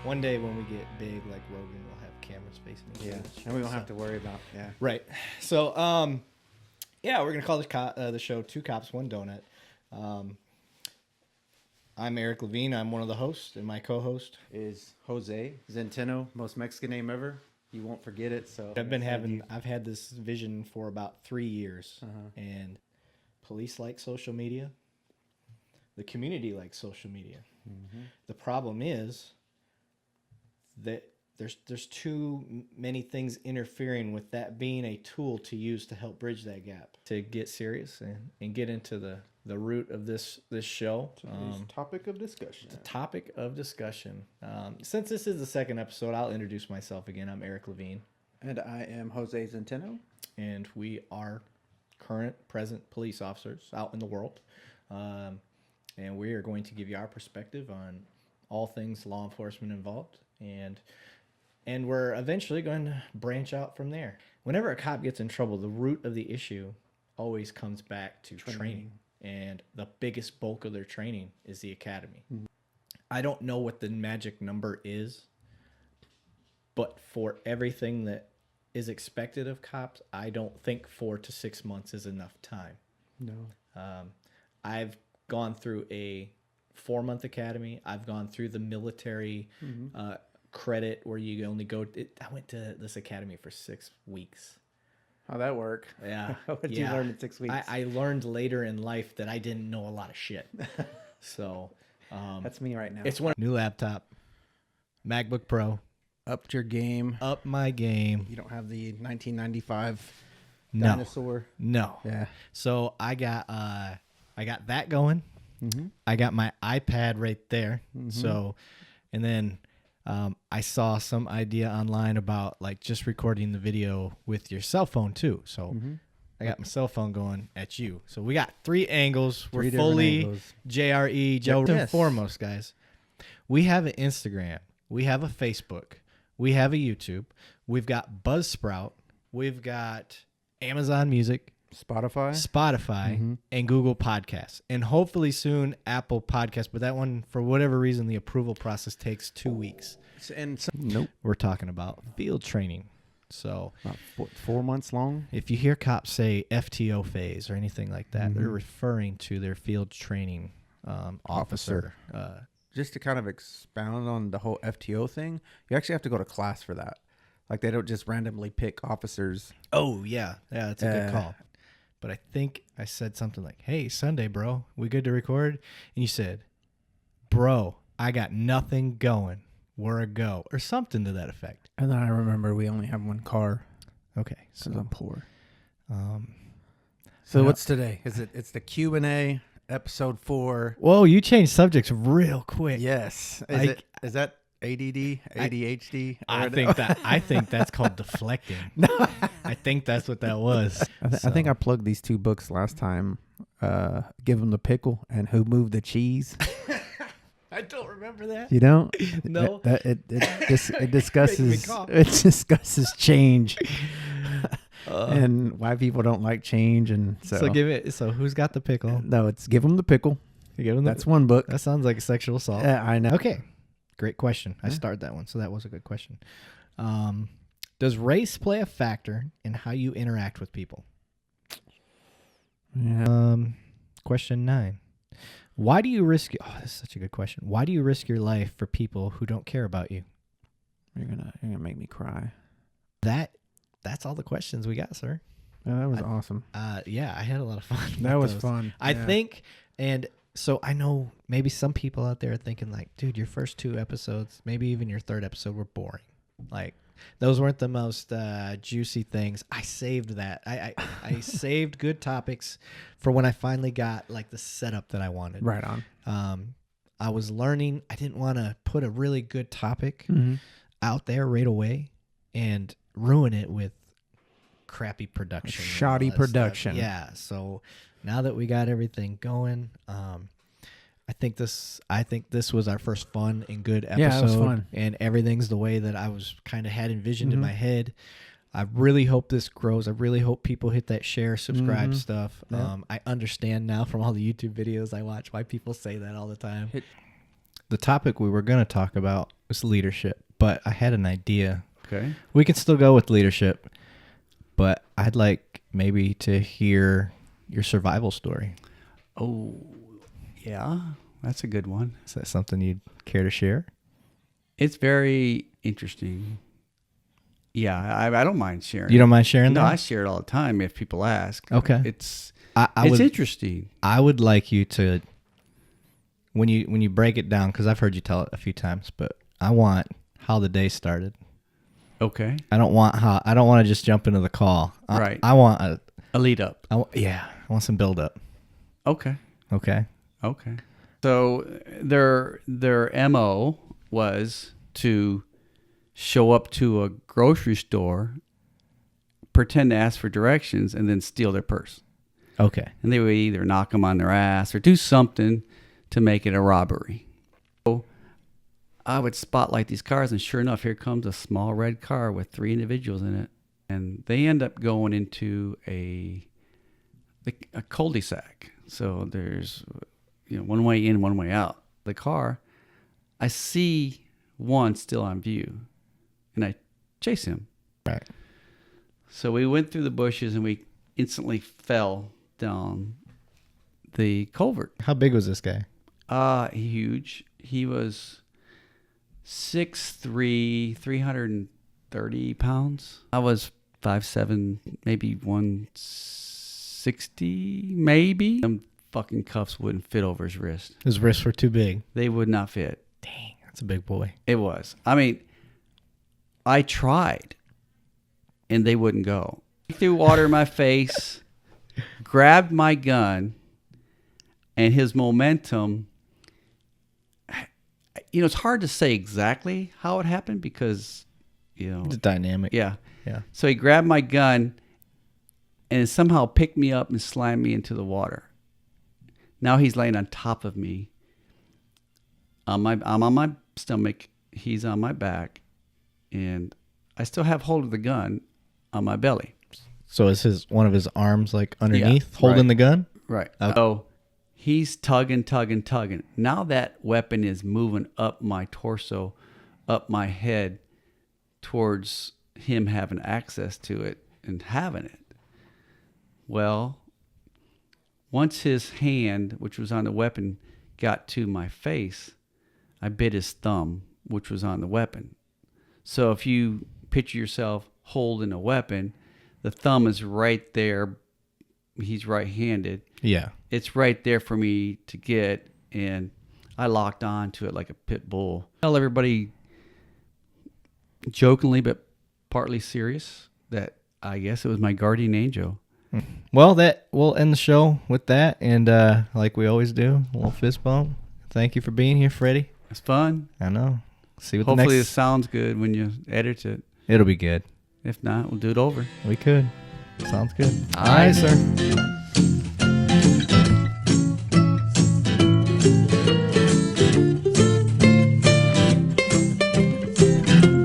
One day when we get big, like Rogan, we'll have cameras facing each other. And we don't have to worry about Right. So, yeah, we're gonna call the show Two Cops, One Donut. I'm Eric Levine. I'm one of the hosts, and my co-host is Jose Zenteno, most Mexican name ever. You won't forget it. So I've had this vision for about 3 years, and police like social media. The community likes social media. Mm-hmm. The problem is that there's too many things interfering with that being a tool to use to help bridge that gap. To get serious and get into the root of this show. Topic of discussion. The topic of discussion. Since this is the second episode, I'll introduce myself again. I'm Eric Levine. And I am Jose Zenteno. And we are present police officers out in the world. And we are going to give you our perspective on all things law enforcement involved. And we're eventually going to branch out from there. Whenever a cop gets in trouble, the root of the issue always comes back to training. And the biggest bulk of their training is the academy. Mm-hmm. I don't know what the magic number is, but for everything that is expected of cops, I don't think 4 to 6 months is enough time. No. I've gone through a 4-month academy. I've gone through the military credit where you only go. I went to this academy for 6 weeks. How'd that work? Yeah. What did you learn in 6 weeks? I learned later in life that I didn't know a lot of shit. So that's me right now. It's one new laptop, MacBook Pro. Upped your game. Up my game. You don't have the 1995 dinosaur. No. Yeah. So I got that going. Mm-hmm. I got my iPad right there. Mm-hmm. So, and then I saw some idea online about like just recording the video with your cell phone too. So I got my cell phone going at you. So we got 3 angles. We're fully angles. JRE, Joe. Yes. Foremost, guys. We have an Instagram. We have a Facebook. We have a YouTube. We've got Buzzsprout. We've got Amazon Music. Spotify, and Google Podcasts, and hopefully soon Apple Podcasts. But that one, for whatever reason, the approval process takes 2 weeks. Nope. We're talking about field training. So about 4 months long. If you hear cops say FTO phase or anything like that, they're referring to their field training officer. Just to kind of expound on the whole FTO thing, you actually have to go to class for that. Like they don't just randomly pick officers. Oh yeah, that's a good call. But I think I said something like, "Hey, Sunday, bro, we good to record?" And you said, "Bro, I got nothing going. We're a go," or something to that effect. And then I remember we only have one car. Okay, so I'm poor. So what's today? It's the Q&A episode 4. Whoa, you changed subjects real quick. Yes. Is that ADD, ADHD? I think that's called deflecting. No, I think that's what that was. I think I plugged these 2 books last time. Give them the pickle and Who Moved the Cheese. I don't remember that. You don't? No. It discusses change and why people don't like change, and so who's got the pickle? No, it's Give them the pickle. That's one book. That sounds like a sexual assault. Yeah, I know. Okay. Great question. I started that one, so that was a good question. Does race play a factor in how you interact with people? Yeah. Question 9. Why do you risk? Oh, this is such a good question. Why do you risk your life for people who don't care about you? You're gonna make me cry. That's all the questions we got, sir. Yeah, that was awesome. Yeah, I had a lot of fun. That was fun. I think, and so I know maybe some people out there are thinking like, dude, your first 2 episodes, maybe even your 3rd episode were boring. Like those weren't the most juicy things. I saved that. I saved good topics for when I finally got like the setup that I wanted. Right on. I was learning. I didn't want to put a really good topic out there right away and ruin it with crappy production. Shoddy production. Stuff. Yeah. So now that we got everything going, I think this was our first fun and good episode. Yeah, it was fun. And everything's the way that I was kind of had envisioned in my head. I really hope this grows. I really hope people hit that share, subscribe stuff. Yeah. I understand now from all the YouTube videos I watch why people say that all the time. the topic we were going to talk about was leadership, but I had an idea. Okay. We can still go with leadership, but I'd like maybe to hear your survival story. Oh, yeah. That's a good one. Is that something you'd care to share? It's very interesting. Yeah, I don't mind sharing. You don't mind sharing No, that? I share it all the time if people ask. Okay. It's It's interesting. I would like you to, when you break it down, because I've heard you tell it a few times, but I want how the day started. Okay. I don't want to just jump into the call. Right. I want A lead up. I want some build up. Okay. Okay. Okay. So their MO was to show up to a grocery store, pretend to ask for directions, and then steal their purse. Okay. And they would either knock them on their ass or do something to make it a robbery. So I would spotlight these cars, and sure enough, here comes a small red car with 3 individuals in it. And they end up going into a cul-de-sac. So there's, one way in, one way out. The car, I see one still on view, and I chase him. Right. So we went through the bushes, and we instantly fell down the culvert. How big was this guy? Huge. He was 6'3", 330 pounds. I was 5'7", maybe 160, maybe. Them fucking cuffs wouldn't fit over his wrist. His wrists were too big. They would not fit. Dang, that's a big boy. It was. I mean, I tried, and they wouldn't go. He threw water in my face, grabbed my gun, and his momentum, it's hard to say exactly how it happened because, It's dynamic. yeah. Yeah. So he grabbed my gun and somehow picked me up and slammed me into the water. Now he's laying on top of me. I'm on my stomach. He's on my back. And I still have hold of the gun on my belly. So is one of his arms like underneath Yeah, holding right. the gun? Right. Okay. So he's tugging. Now that weapon is moving up my torso, up my head, towards him having access to it and having it. Well, once his hand, which was on the weapon, got to my face, I bit his thumb, which was on the weapon. So if you picture yourself holding a weapon, the thumb is right there. He's right-handed. Yeah. It's right there for me to get, and I locked on to it like a pit bull. Tell everybody jokingly but partly serious that I guess it was my guardian angel. Well, we'll end the show with that, and like we always do, a little fist bump. Thank you for being here, Freddie. It's fun. I know. See what Hopefully the it next. sounds good when you edit it. It'll be good. If not, we'll do it over. We could. Sounds good. All All right, right. sir.